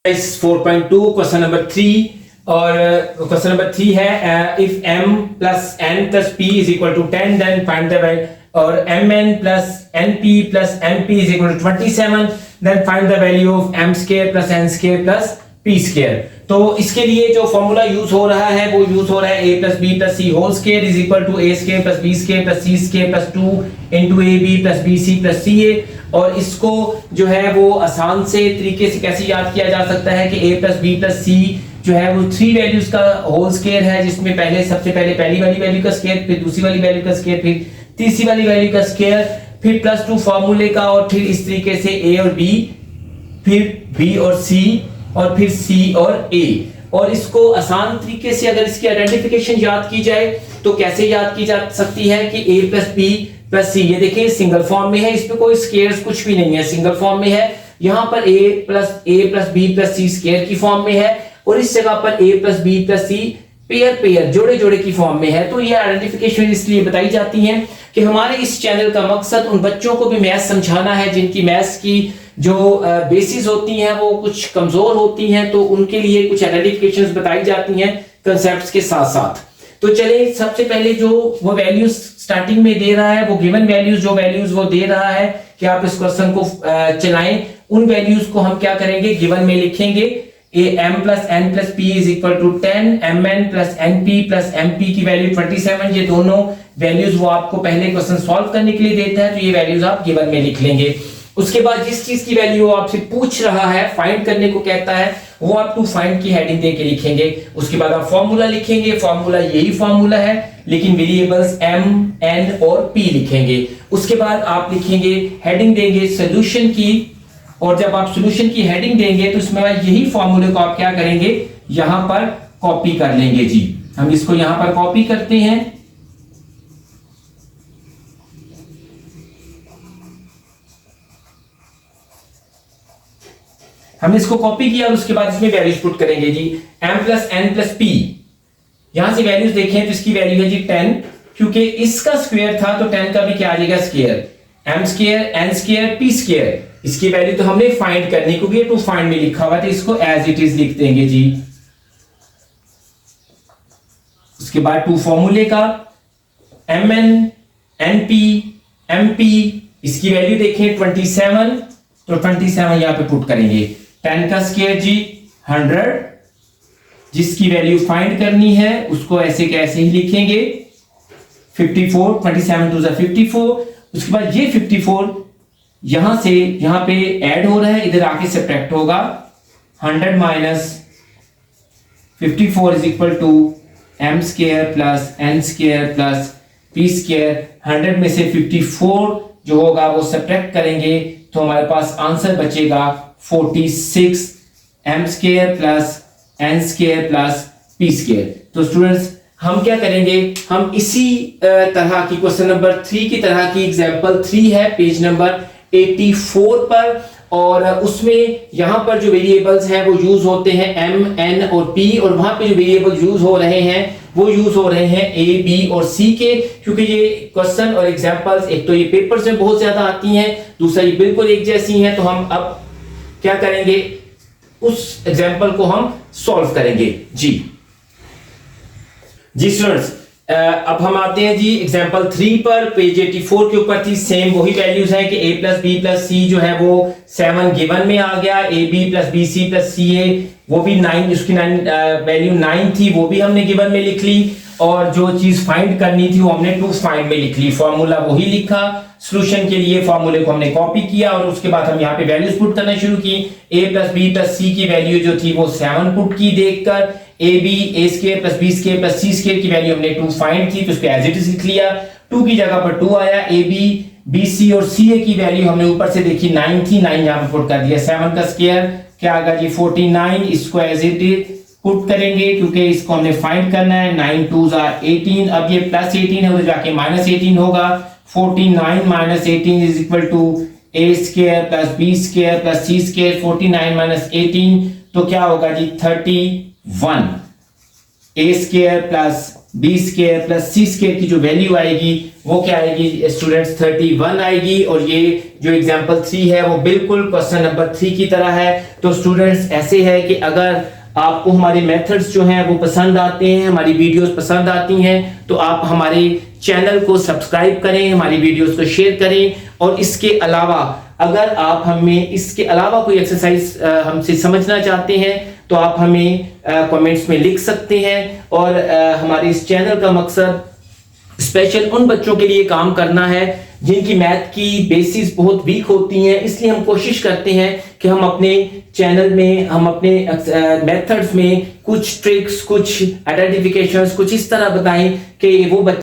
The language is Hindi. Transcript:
4.2 क्वेश्चन नंबर 3 और क्वेश्चन नंबर 3 है if m plus n plus p is equal to 10 then find the value और mn plus np plus np is equal to 27 then find the value of m square plus n square plus p square। तो इसके लिए जो फॉर्मूला यूज हो रहा है वो यूज हो रहा है a plus b plus c whole square is equal to a square plus b square plus c square plus 2 into ab plus bc plus ca। और इसको जो है वो आसान से तरीके से कैसे याद किया जा सकता है कि a plus b plus c जो है वो 3 वैल्यूज का होल स्क्वायर है, जिसमें सबसे पहले पहली वाली वैल्यू का स्क्वायर, फिर दूसरी वाली वैल्यू का स्क्वायर, फिर तीसरी वाली वैल्यू का स्क्वायर, फिर +2 फार्मूले का, और फिर इस तरीके से a और b, फिर b और c, और फिर c और a। और इसको आसान तरीके से अगर इसकी आइडेंटिफिकेशन याद की जाए तो कैसे याद की जा सकती है कि a plus b plus c, ये देखिए सिंगल फॉर्म में है, इस पे कोई स्क्वायर्स कुछ भी नहीं है, सिंगल फॉर्म में है। यहाँ पर a plus b plus c square की फॉर्म में है, और इस जगह पर a plus b plus c pair जोड़े जोड़े की फॉर्म में है। तो ये आइडेंटिफिकेशन इसलिए बताई जाती है कि हमारे इस चैनल का मकसद उन बच्चों को भी मैथ्स समझाना है जिनकी मैथ्स की जो बेसिस होती हैं वो कुछ कमजोर होती हैं, तो उनके लिए कुछ आइडेंटिफिकेशंस बताई जाती हैं कंसेप्ट्स के साथ साथ। तो चले सबसे पहले जो वो वैल्यूज स्टार्टिंग में दे रहा है, वो गिवन वैल्यूज जो वैल्यूज वो दे रहा है कि आप इस क्वेश्चन को चलाएं, उन वैल्यूज को हम क्या करेंगे, गिवन में लिखेंगे। m plus n plus p is equal to 10, mn plus np plus mp की वैल्यू 27, ये दोनों वैल्यूज वो आपको पहले क्वेश्चन सॉल्व करने के लिए देता है, तो ये वैल्यूज आप गिवन में लिख लेंगे। उसके बाद जिस चीज की वैल्यू आपसे पूछ रहा है, फाइंड करने को कहता है, वो आप टू फाइंड की हेडिंग दे के लिखेंगे। उसके बाद आप फॉर्मूला लिखेंगे, फॉर्मूला यही फॉर्मूला है लेकिन वेरिएबल्स m, n और p लिखेंगे। उसके बाद आप लिखेंगे, हेडिंग देंगे सॉल्यूशन की, और जब आप सॉल्यूशन की हेडिंग देंगे तो इसमें यही फॉर्मूले को आप क्या करेंगे, यहां पर कॉपी कर लेंगे जी। हम इसको यहां पर कॉपी करते हैं, हमने इसको कॉपी किया और उसके बाद इसमें वैल्यूज पुट करेंगे जी। m plus n plus p, यहां से वैल्यूज देखें तो इसकी वैल्यू है जी 10, क्योंकि इसका स्क्वायर था तो 10 का भी क्या आ जाएगा square, m square n square p square. इसकी वैल्यू तो हमने फाइंड करनी, क्योंकि ये टू फाइंड में लिखा हुआ है तो इसको एज इट इज लिख देंगे जी। उसके बाद टू फॉर्मूले का mn np mp, इसकी वैल्यू देखें 27, तो 27 यहां पे पुट करेंगे। 10 का स्क्वायर जी 100, जिसकी वैल्यू फाइंड करनी है उसको ऐसे कैसे ही लिखेंगे 54, 27 टू 54। उसके बाद ये 54 यहां से यहां पे ऐड हो रहा है, इधर आके सब्ट्रैक्ट होगा। 100 minus 54 is equal to m square plus n square plus p square. 100 में से 54 जो होगा वो सब्ट्रैक्ट करेंगे तो हमारे पास आंसर बचेगा 46 m square plus n square plus p square. तो स्टूडेंट्स हम क्या करेंगे, हम इसी तरह की क्वेश्चन नंबर 3 की तरह की एग्जांपल 3 है पेज नंबर 84 पर, और उसमें यहां पर जो वेरिएबल्स हैं वो यूज होते हैं m, n और p, और वहां पे जो वेरिएबल यूज हो रहे हैं वो यूज हो रहे हैं a, b और c के, क्योंकि ये क्वेश्चन और एग्जांपल्स एक तो ये पेपर्स में बहुत ज्यादा आती हैं, दूसरा ये बिल्कुल एक जैसी हैं। तो हम अब क्या करेंगे, उस एग्जांपल को हम सॉल्व करेंगे जी। स्टूडेंट्स अब हम आते हैं जी एग्जांपल 3 पर, पेज 84 के ऊपर थी सेम वही वैल्यूज हैं कि a plus b plus c जो है वो 7 गिवन में आ गया, ab plus bc plus ca वो भी 9, उसकी वैल्यू 9 थी, वो भी हमने गिवन में लिख ली, और जो चीज फाइंड करनी थी वो हमने टू फाइंड में लिख ली। फॉर्मूला वही लिखा, सॉल्यूशन के लिए फॉर्मूले को हमने कॉपी किया, और उसके बाद हम यहाँ पे वैल्यूज पुट करना शुरू की। a plus b plus c की वैल्यू जो थी वो 7 पुट की देखकर, ab a square plus b square plus c square की वैल्यू हमने 2 फाइंड की, तो उसको एज इट इज लिख लिया। 2 की जगह पर 2 आया, ab bc और ca की वैल्यू हमने ऊपर से देखी 9 थी, 9 यहाँ पे पुट कर दिया। 7 का स्क्वायर क्या आएगा जी 49, इसको एज इट इज पुट करेंगे क्योंकि इसको हमने फाइंड करना है। 9 2s are 18, अब ये प्लस 18 है उधर जाके माइनस 18 होगा। 49 minus 18 is equal to a square plus b square plus c square. 49 minus 18 तो क्या होगा जी 31, a square plus b square plus c square की जो वैल्यू आएगी वो क्या आएगी स्टूडेंट्स 31 आएगी। और ये जो एग्जांपल 3 है वो बिल्कुल क्वेश्चन नंबर 3 की तरह है। तो स्टूडेंट्स ऐसे है कि अगर आपको हमारे मेथड्स जो हैं वो पसंद आते हैं, हमारी वीडियोस पसंद आती हैं, तो आप हमारे चैनल को सब्सक्राइब करें, हमारी वीडियोस को शेयर करें। और इसके अलावा अगर आप हमें इसके अलावा कोई एक्सरसाइज हमसे समझना चाहते हैं तो आप हमें कमेंट्स में लिख सकते हैं। और हमारे इस चैनल का मकसद स्पेशल उन बच्चों के लिए काम करना है जिनकी मैथ की बेसिस बहुत वीक होती हैं। इसलिए हम कोशिश करते हैं कि हम अपने चैनल में हम अपने मेथड्स में कुछ ट्रिक्स, कुछ आइडेंटिफिकेशंस कुछ इस तरह बताएं कि वो